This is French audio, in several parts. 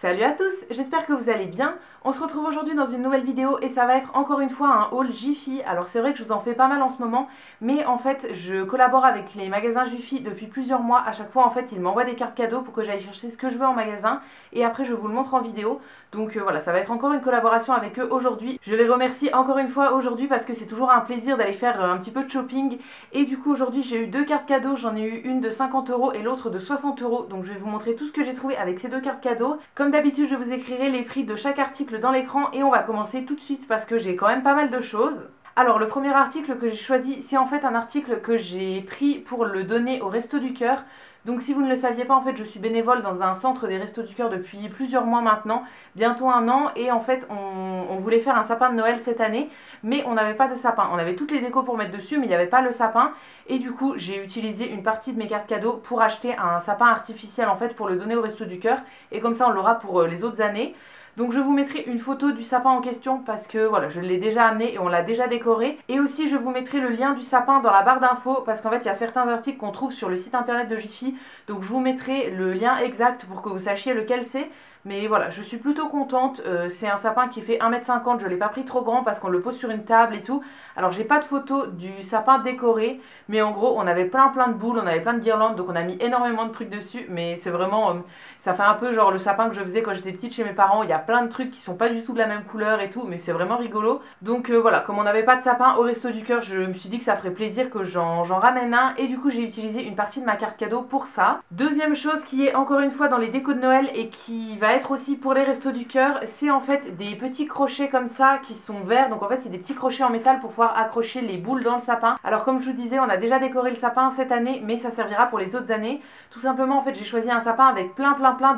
Salut à tous, j'espère que vous allez bien. On se retrouve aujourd'hui dans une nouvelle vidéo et ça va être encore une fois un haul Jiffy. Alors c'est vrai que je vous en fais pas mal en ce moment, mais en fait je collabore avec les magasins Jiffy depuis plusieurs mois. À chaque fois en fait ils m'envoient des cartes cadeaux pour que j'aille chercher ce que je veux en magasin et après je vous le montre en vidéo. Donc voilà, ça va être encore une collaboration avec eux aujourd'hui. Je les remercie encore une fois aujourd'hui parce que c'est toujours un plaisir d'aller faire un petit peu de shopping. Et du coup aujourd'hui j'ai eu deux cartes cadeaux, j'en ai eu une de 50 € et l'autre de 60 €. Donc je vais vous montrer tout ce que j'ai trouvé avec ces deux cartes cadeaux. Comme d'habitude je vous écrirai les prix de chaque article dans l'écran et on va commencer tout de suite parce que j'ai quand même pas mal de choses. Alors le premier article que j'ai choisi, c'est en fait un article que j'ai pris pour le donner au Resto du Cœur. Donc si vous ne le saviez pas, en fait je suis bénévole dans un centre des Restos du Cœur depuis plusieurs mois maintenant, bientôt un an, et en fait on voulait faire un sapin de Noël cette année, mais on n'avait pas de sapin. On avait toutes les décos pour mettre dessus, mais il n'y avait pas le sapin, et du coup j'ai utilisé une partie de mes cartes cadeaux pour acheter un sapin artificiel en fait pour le donner au Resto du Cœur, et comme ça on l'aura pour les autres années. Donc je vous mettrai une photo du sapin en question parce que voilà, je l'ai déjà amené et on l'a déjà décoré. Et aussi je vous mettrai le lien du sapin dans la barre d'infos parce qu'en fait il y a certains articles qu'on trouve sur le site internet de Jiffy. Donc je vous mettrai le lien exact pour que vous sachiez lequel c'est. Mais voilà, je suis plutôt contente, c'est un sapin qui fait 1,50 m, je ne l'ai pas pris trop grand parce qu'on le pose sur une table et tout. Alors j'ai pas de photo du sapin décoré, mais en gros on avait plein de boules, on avait plein de guirlandes, donc on a mis énormément de trucs dessus. Mais c'est vraiment, ça fait un peu genre le sapin que je faisais quand j'étais petite chez mes parents. Il y a plein de trucs qui sont pas du tout de la même couleur et tout, mais c'est vraiment rigolo. Donc voilà, comme on n'avait pas de sapin au Resto du Cœur, je me suis dit que ça ferait plaisir que j'en ramène un. Et du coup j'ai utilisé une partie de ma carte cadeau pour ça. Deuxième chose qui est encore une fois dans les décos de Noël et qui va être aussi pour les Restos du Cœur, c'est en fait des petits crochets comme ça qui sont verts. Donc en fait c'est des petits crochets en métal pour pouvoir accrocher les boules dans le sapin. Alors comme je vous disais, on a déjà décoré le sapin cette année, mais ça servira pour les autres années. Tout simplement en fait j'ai choisi un sapin avec plein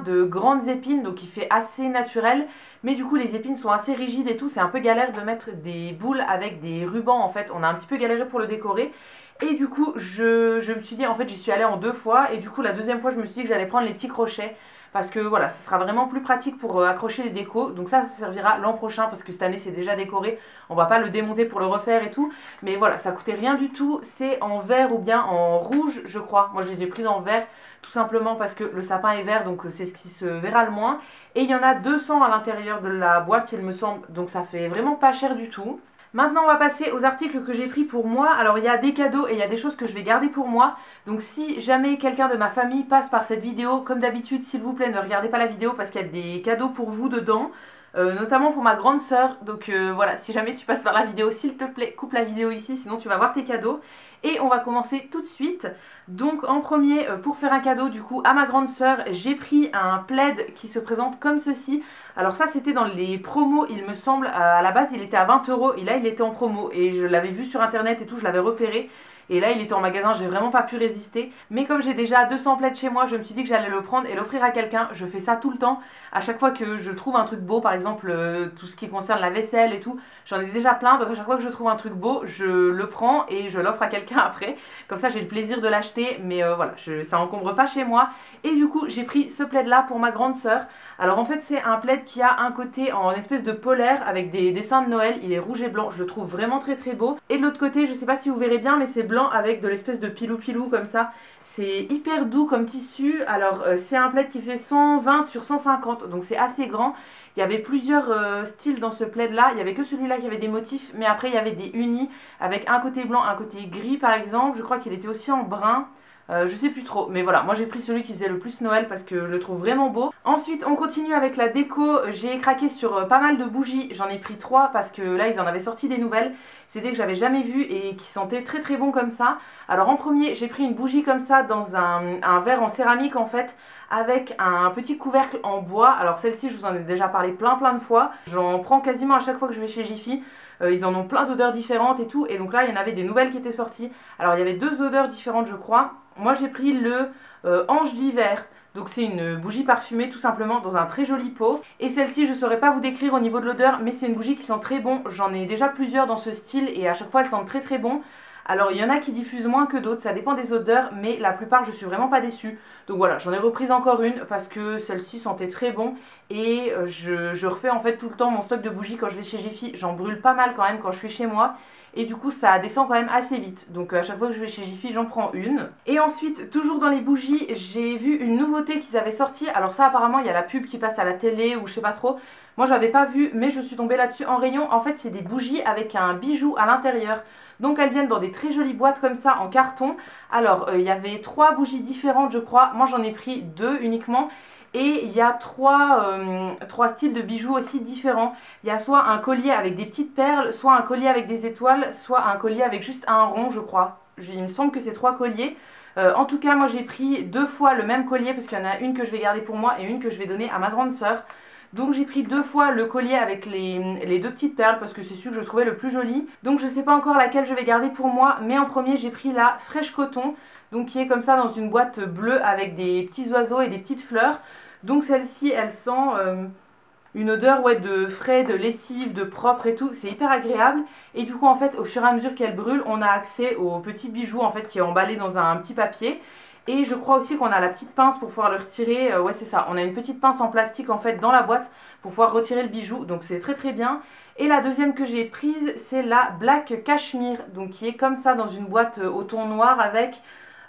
de grandes épines, donc il fait assez naturel. Mais du coup les épines sont assez rigides et tout, c'est un peu galère de mettre des boules avec des rubans en fait. On a un petit peu galéré pour le décorer. Et du coup je me suis dit, en fait j'y suis allée en deux fois, et du coup la deuxième fois je me suis dit que j'allais prendre les petits crochets. Parce que voilà, ce sera vraiment plus pratique pour accrocher les décos. Donc ça servira l'an prochain parce que cette année c'est déjà décoré. On va pas le démonter pour le refaire et tout. Mais voilà, ça coûtait rien du tout. C'est en vert ou bien en rouge je crois. Moi je les ai prises en vert tout simplement parce que le sapin est vert, donc c'est ce qui se verra le moins. Et il y en a 200 à l'intérieur de la boîte il me semble. Donc ça fait vraiment pas cher du tout. Maintenant on va passer aux articles que j'ai pris pour moi. Alors il y a des cadeaux et il y a des choses que je vais garder pour moi. Donc si jamais quelqu'un de ma famille passe par cette vidéo, comme d'habitude s'il vous plaît ne regardez pas la vidéo parce qu'il y a des cadeaux pour vous dedans. Notamment pour ma grande sœur. Donc voilà, si jamais tu passes par la vidéo, s'il te plaît coupe la vidéo ici, sinon tu vas voir tes cadeaux. Et on va commencer tout de suite. Donc en premier, pour faire un cadeau du coup à ma grande sœur, j'ai pris un plaid qui se présente comme ceci. Alors ça c'était dans les promos il me semble, à la base il était à 20 € et là il était en promo. Et je l'avais vu sur internet et tout, je l'avais repéré. Et là il était en magasin, j'ai vraiment pas pu résister. Mais comme j'ai déjà 200 plaids chez moi, je me suis dit que j'allais le prendre et l'offrir à quelqu'un. Je fais ça tout le temps. À chaque fois que je trouve un truc beau, par exemple tout ce qui concerne la vaisselle et tout, j'en ai déjà plein. Donc à chaque fois que je trouve un truc beau, je le prends et je l'offre à quelqu'un après. Comme ça j'ai le plaisir de l'acheter. Mais voilà, ça encombre pas chez moi. Et du coup j'ai pris ce plaid là pour ma grande sœur. Alors en fait c'est un plaid qui a un côté en espèce de polaire avec des dessins de Noël. Il est rouge et blanc, je le trouve vraiment très beau. Et de l'autre côté, je sais pas si vous verrez bien, mais c'est blanc avec de l'espèce de pilou comme ça. C'est hyper doux comme tissu. Alors c'est un plaid qui fait 120 sur 150, donc c'est assez grand. Il y avait plusieurs styles dans ce plaid là. Il y avait que celui-là qui avait des motifs, mais après il y avait des unis avec un côté blanc, un côté gris par exemple. Je crois qu'il était aussi en brun. Je sais plus trop, mais voilà, moi j'ai pris celui qui faisait le plus Noël parce que je le trouve vraiment beau. Ensuite on continue avec la déco. J'ai craqué sur pas mal de bougies, j'en ai pris 3 parce que là ils en avaient sorti des nouvelles. C'est des que j'avais jamais vues et qui sentaient très bon comme ça. Alors en premier j'ai pris une bougie comme ça dans un verre en céramique en fait, avec un petit couvercle en bois. Alors celle-ci je vous en ai déjà parlé plein de fois. J'en prends quasiment à chaque fois que je vais chez Jiffy. Ils en ont plein d'odeurs différentes et tout. Et donc là il y en avait des nouvelles qui étaient sorties. Alors il y avait 2 odeurs différentes je crois. Moi j'ai pris le Ange d'hiver. Donc c'est une bougie parfumée tout simplement dans un très joli pot. Et celle-ci je ne saurais pas vous décrire au niveau de l'odeur, mais c'est une bougie qui sent très bon. J'en ai déjà plusieurs dans ce style et à chaque fois elles sentent très bon. Alors il y en a qui diffusent moins que d'autres, ça dépend des odeurs, mais la plupart je suis vraiment pas déçue. Donc voilà, j'en ai reprise encore une parce que celle-ci sentait très bon. Et je refais en fait tout le temps mon stock de bougies quand je vais chez Jiffy. J'en brûle pas mal quand même quand je suis chez moi. et du coup ça descend quand même assez vite. Donc à chaque fois que je vais chez Jiffy, j'en prends une. Et ensuite, toujours dans les bougies, j'ai vu une nouveauté qu'ils avaient sortie. Alors ça apparemment il y a la pub qui passe à la télé ou je sais pas trop. Moi j'avais pas vu, mais je suis tombée là-dessus en rayon. En fait c'est des bougies avec un bijou à l'intérieur. Donc elles viennent dans des très jolies boîtes comme ça en carton. Alors il y avait 3 bougies différentes je crois. Moi j'en ai pris 2 uniquement. Et il y a trois styles de bijoux aussi différents. Il y a soit un collier avec des petites perles, soit un collier avec des étoiles, soit un collier avec juste un rond je crois. Il me semble que c'est 3 colliers. En tout cas moi j'ai pris 2 fois le même collier parce qu'il y en a une que je vais garder pour moi et une que je vais donner à ma grande sœur. Donc j'ai pris 2 fois le collier avec les 2 petites perles parce que c'est celui que je trouvais le plus joli. Donc je sais pas encore laquelle je vais garder pour moi, mais en premier j'ai pris la Fresh Coton, donc qui est comme ça dans une boîte bleue avec des petits oiseaux et des petites fleurs. Donc celle-ci elle sent une odeur de frais, de lessive, de propre et tout, c'est hyper agréable. Et du coup en fait au fur et à mesure qu'elle brûle, on a accès au petit bijou en fait qui est emballé dans un petit papier. Et je crois aussi qu'on a la petite pince pour pouvoir le retirer. Ouais c'est ça, on a une petite pince en plastique en fait dans la boîte pour pouvoir retirer le bijou. Donc c'est très très bien. Et la deuxième que j'ai prise c'est la Black Cashmere. Donc qui est comme ça dans une boîte au ton noir avec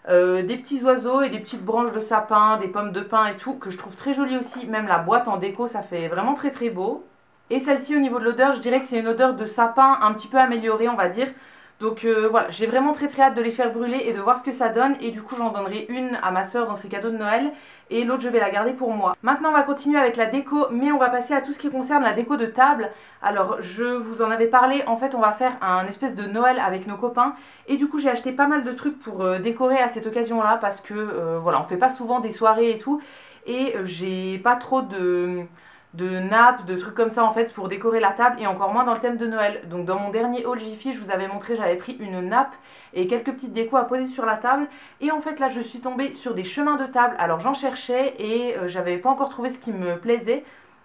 des petits oiseaux et des petites branches de sapin, des pommes de pin et tout. Que je trouve très jolie aussi. Même la boîte en déco ça fait vraiment très très beau. Et celle-ci au niveau de l'odeur je dirais que c'est une odeur de sapin un petit peu améliorée on va dire. Donc voilà, j'ai vraiment très très hâte de les faire brûler et de voir ce que ça donne. Et du coup j'en donnerai une à ma soeur dans ses cadeaux de Noël et l'autre je vais la garder pour moi. Maintenant on va continuer avec la déco, mais on va passer à tout ce qui concerne la déco de table. Alors je vous en avais parlé, en fait on va faire un espèce de Noël avec nos copains. Et du coup j'ai acheté pas mal de trucs pour décorer à cette occasion là. Parce que voilà, on fait pas souvent des soirées et tout. Et j'ai pas trop de nappes, de trucs comme ça en fait pour décorer la table et encore moins dans le thème de Noël. Donc dans mon dernier haul Jiffy je vous avais montré, j'avais pris une nappe et quelques petites décos à poser sur la table. Et en fait là je suis tombée sur des chemins de table, alors j'en cherchais et j'avais pas encore trouvé ce qui me plaisait.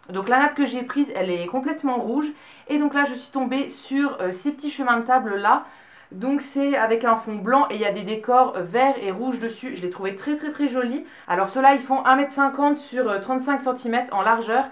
Donc la nappe que j'ai prise elle est complètement rouge et donc là je suis tombée sur ces petits chemins de table là. Donc c'est avec un fond blanc et il y a des décors verts et rouges dessus. Je les trouvais très très très jolis. Alors ceux-là ils font 1,50 m sur 35 cm en largeur.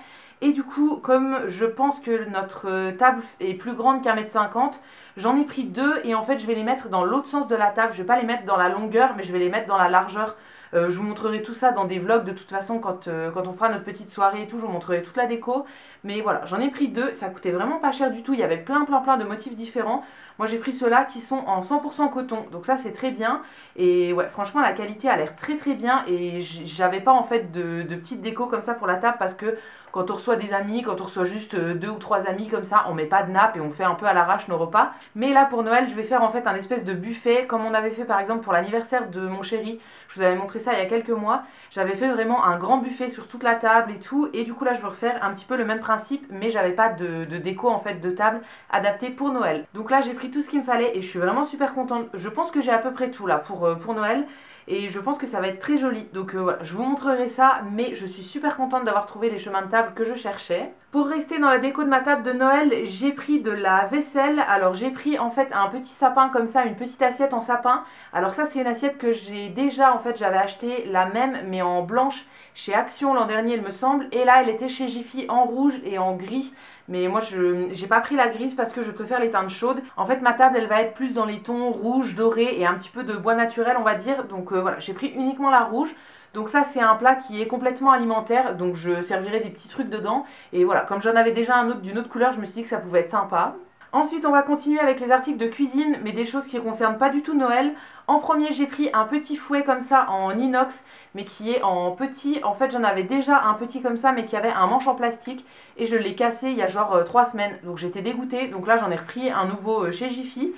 Et du coup, comme je pense que notre table est plus grande qu'1,50 m, j'en ai pris 2 et en fait je vais les mettre dans l'autre sens de la table. Je vais pas les mettre dans la longueur mais je vais les mettre dans la largeur. Je vous montrerai tout ça dans des vlogs de toute façon quand on fera notre petite soirée et tout, je vous montrerai toute la déco. Mais voilà, j'en ai pris 2, ça coûtait vraiment pas cher du tout, il y avait plein de motifs différents. Moi j'ai pris ceux-là qui sont en 100% coton, donc ça c'est très bien. Et ouais, franchement la qualité a l'air très très bien et j'avais pas en fait de petites déco comme ça pour la table parce que quand on reçoit des amis, quand on reçoit juste 2 ou 3 amis comme ça, on met pas de nappe et on fait un peu à l'arrache nos repas. Mais là pour Noël je vais faire en fait un espèce de buffet comme on avait fait par exemple pour l'anniversaire de mon chéri. Je vous avais montré ça il y a quelques mois. J'avais fait vraiment un grand buffet sur toute la table et tout. Et du coup là je veux refaire un petit peu le même principe mais j'avais pas de déco en fait de table adaptée pour Noël. Donc là j'ai pris tout ce qu'il me fallait et je suis vraiment super contente. Je pense que j'ai à peu près tout là pour Noël. Et je pense que ça va être très joli. Donc voilà, je vous montrerai ça. Mais je suis super contente d'avoir trouvé les chemins de table que je cherchais. Pour rester dans la déco de ma table de Noël, j'ai pris de la vaisselle. Alors j'ai pris en fait un petit sapin comme ça, une petite assiette en sapin. Alors ça c'est une assiette que j'ai déjà en fait, j'avais acheté la même mais en blanche chez Action l'an dernier il me semble. Et là elle était chez Jiffy en rouge et en gris. Mais moi j'ai pas pris la grise parce que je préfère les teintes chaudes. En fait ma table elle va être plus dans les tons rouge, doré et un petit peu de bois naturel on va dire. Donc voilà, j'ai pris uniquement la rouge. Donc ça c'est un plat qui est complètement alimentaire. Donc je servirai des petits trucs dedans. Et voilà, comme j'en avais déjà un autre d'une autre couleur, je me suis dit que ça pouvait être sympa. Ensuite on va continuer avec les articles de cuisine, mais des choses qui ne concernent pas du tout Noël. En premier j'ai pris un petit fouet comme ça en inox, mais qui est en petit. En fait j'en avais déjà un petit comme ça, mais qui avait un manche en plastique. Et je l'ai cassé il y a genre 3 semaines, donc j'étais dégoûtée. Donc là j'en ai repris un nouveau chez Jiffy.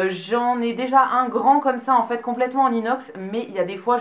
J'en ai déjà un grand comme ça en fait complètement en inox, mais il y a des fois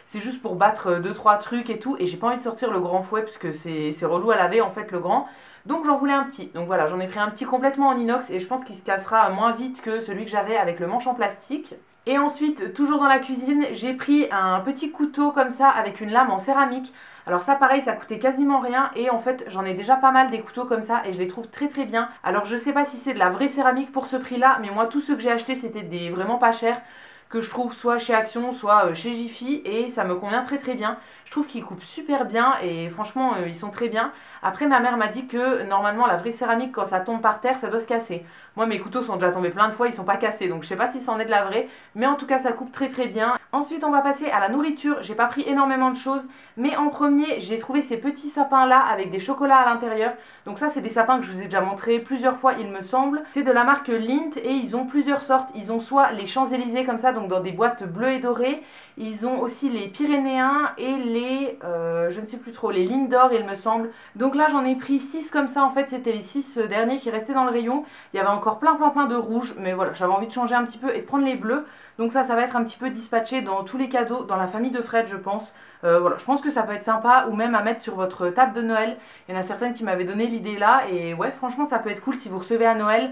c'est juste pour battre 2-3 trucs et tout, et j'ai pas envie de sortir le grand fouet parce que c'est relou à laver en fait le grand. Donc j'en voulais un petit, donc voilà, j'en ai pris un petit complètement en inox et je pense qu'il se cassera moins vite que celui que j'avais avec le manche en plastique. Et ensuite, toujours dans la cuisine, j'ai pris un petit couteau comme ça avec une lame en céramique. Alors ça pareil, ça coûtait quasiment rien et en fait j'en ai déjà pas mal des couteaux comme ça et je les trouve très très bien. Alors je sais pas si c'est de la vraie céramique pour ce prix là, mais moi tous ceux que j'ai achetés c'était des vraiment pas chers. que je trouve soit chez Action, soit chez Jiffy, et ça me convient très très bien. Je trouve qu'ils coupent super bien et franchement ils sont très bien. Après ma mère m'a dit que normalement la vraie céramique quand ça tombe par terre ça doit se casser. Moi mes couteaux sont déjà tombés plein de fois, ils sont pas cassés, donc je sais pas si c'en est de la vraie, mais en tout cas ça coupe très très bien. Ensuite on va passer à la nourriture. J'ai pas pris énormément de choses, mais en premier j'ai trouvé ces petits sapins là avec des chocolats à l'intérieur. Donc ça c'est des sapins que je vous ai déjà montré plusieurs fois il me semble. C'est de la marque Lindt et ils ont plusieurs sortes. Ils ont soit les Champs-Élysées comme ça, donc dans des boîtes bleues et dorées. Ils ont aussi les Pyrénéens et les, je ne sais plus trop, les Lindor il me semble. Donc là j'en ai pris 6 comme ça, en fait c'était les 6 derniers qui restaient dans le rayon. Il y avait encore plein de rouges, mais voilà, j'avais envie de changer un petit peu et de prendre les bleus. Donc ça va être un petit peu dispatché dans tous les cadeaux, dans la famille de Fred je pense. Voilà, je pense que ça peut être sympa ou même à mettre sur votre table de Noël. Il y en a certaines qui m'avaient donné l'idée là et ouais franchement ça peut être cool si vous recevez à Noël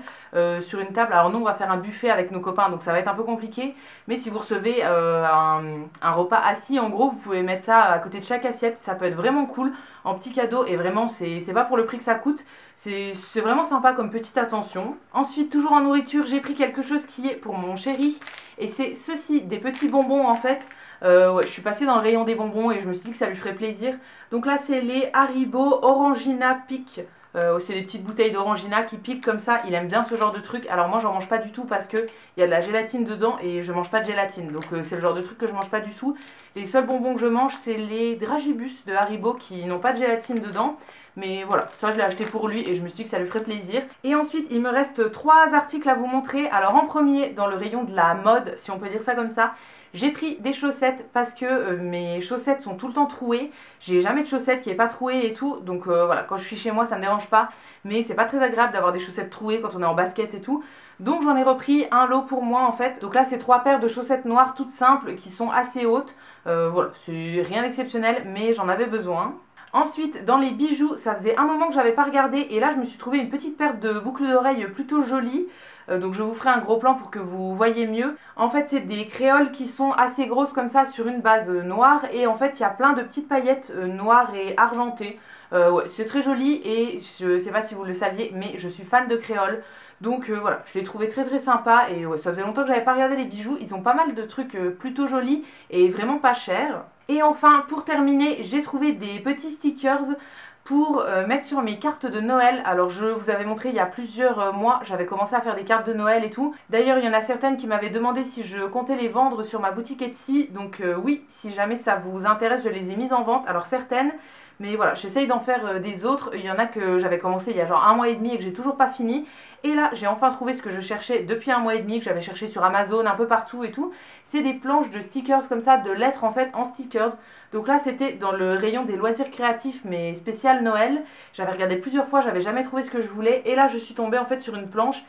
sur une table. Alors nous on va faire un buffet avec nos copains donc ça va être un peu compliqué, mais si vous recevez un repas assis en gros vous pouvez mettre ça à côté de chaque assiette, ça peut être vraiment cool en petit cadeau et vraiment c'est pas pour le prix que ça coûte, c'est vraiment sympa comme petite attention. Ensuite toujours en nourriture j'ai pris quelque chose qui est pour mon chéri et c'est ceci, des petits bonbons en fait. Ouais, je suis passée dans le rayon des bonbons et je me suis dit que ça lui ferait plaisir. Donc là c'est les Haribo Orangina Pique. C'est des petites bouteilles d'Orangina qui piquent comme ça. Il aime bien ce genre de truc. Alors moi j'en mange pas du tout parce que il y a de la gélatine dedans et je mange pas de gélatine. Donc c'est le genre de truc que je mange pas du tout. Les seuls bonbons que je mange c'est les Dragibus de Haribo qui n'ont pas de gélatine dedans. Mais voilà, ça je l'ai acheté pour lui et je me suis dit que ça lui ferait plaisir. Et ensuite il me reste 3 articles à vous montrer. Alors en premier dans le rayon de la mode, si on peut dire ça comme ça, j'ai pris des chaussettes parce que mes chaussettes sont tout le temps trouées. J'ai jamais de chaussettes qui est pas trouées et tout. Donc voilà, quand je suis chez moi ça me dérange pas. Mais c'est pas très agréable d'avoir des chaussettes trouées quand on est en basket et tout. Donc j'en ai repris un lot pour moi en fait. Donc là c'est 3 paires de chaussettes noires toutes simples qui sont assez hautes. Voilà, c'est rien d'exceptionnel mais j'en avais besoin. Ensuite, dans les bijoux, ça faisait un moment que j'avais pas regardé et là je me suis trouvé une petite paire de boucles d'oreilles plutôt jolies. Donc je vous ferai un gros plan pour que vous voyez mieux. En fait c'est des créoles qui sont assez grosses comme ça sur une base noire et en fait il y a plein de petites paillettes noires et argentées. Ouais, c'est très joli et je sais pas si vous le saviez mais je suis fan de créoles. Donc voilà, je l'ai trouvé très très sympa et ouais, ça faisait longtemps que j'avais pas regardé les bijoux. Ils ont pas mal de trucs plutôt jolis et vraiment pas chers. Et enfin pour terminer j'ai trouvé des petits stickers pour mettre sur mes cartes de Noël. Alors je vous avais montré il y a plusieurs mois, j'avais commencé à faire des cartes de Noël et tout. D'ailleurs il y en a certaines qui m'avaient demandé si je comptais les vendre sur ma boutique Etsy. Donc oui, si jamais ça vous intéresse, je les ai mises en vente. Alors certaines, mais voilà, j'essaye d'en faire des autres. Il y en a que j'avais commencé il y a genre 1 mois et demi et que j'ai toujours pas fini. Et là, j'ai enfin trouvé ce que je cherchais depuis 1 mois et demi, que j'avais cherché sur Amazon, un peu partout et tout. C'est des planches de stickers comme ça, de lettres en fait en stickers. Donc là, c'était dans le rayon des loisirs créatifs, mais spécial Noël. J'avais regardé plusieurs fois, j'avais jamais trouvé ce que je voulais. Et là, je suis tombée en fait sur une planche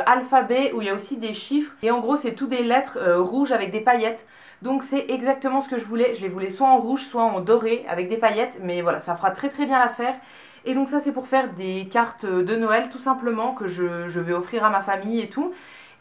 alphabet où il y a aussi des chiffres. Et en gros, c'est tout des lettres rouges avec des paillettes. Donc c'est exactement ce que je voulais. Je les voulais soit en rouge, soit en doré avec des paillettes. Mais voilà, ça fera très très bien l'affaire. Et donc ça c'est pour faire des cartes de Noël tout simplement que je vais offrir à ma famille et tout.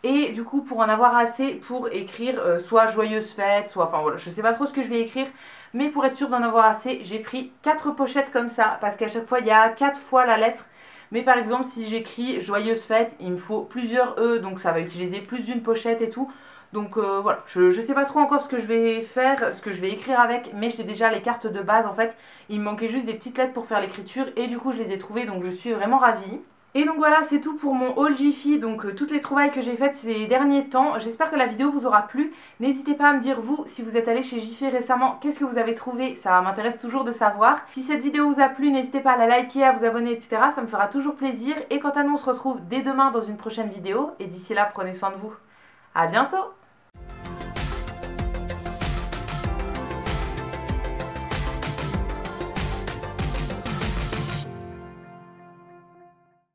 Et du coup pour en avoir assez pour écrire soit joyeuse fête, soit enfin voilà, je sais pas trop ce que je vais écrire. Mais pour être sûre d'en avoir assez, j'ai pris 4 pochettes comme ça. Parce qu'à chaque fois il y a 4 fois la lettre. Mais par exemple si j'écris joyeuse fête, il me faut plusieurs E. Donc ça va utiliser plus d'une pochette et tout. Donc voilà, je sais pas trop encore ce que je vais faire, ce que je vais écrire avec, mais j'ai déjà les cartes de base en fait. Il me manquait juste des petites lettres pour faire l'écriture et du coup je les ai trouvées, donc je suis vraiment ravie. Et donc voilà, c'est tout pour mon haul Jiffy, donc toutes les trouvailles que j'ai faites ces derniers temps. J'espère que la vidéo vous aura plu. N'hésitez pas à me dire vous, si vous êtes allé chez Jiffy récemment, qu'est-ce que vous avez trouvé, ça m'intéresse toujours de savoir. Si cette vidéo vous a plu, n'hésitez pas à la liker, à vous abonner, etc. Ça me fera toujours plaisir. Et quant à nous, on se retrouve dès demain dans une prochaine vidéo. Et d'ici là, prenez soin de vous. À bientôt!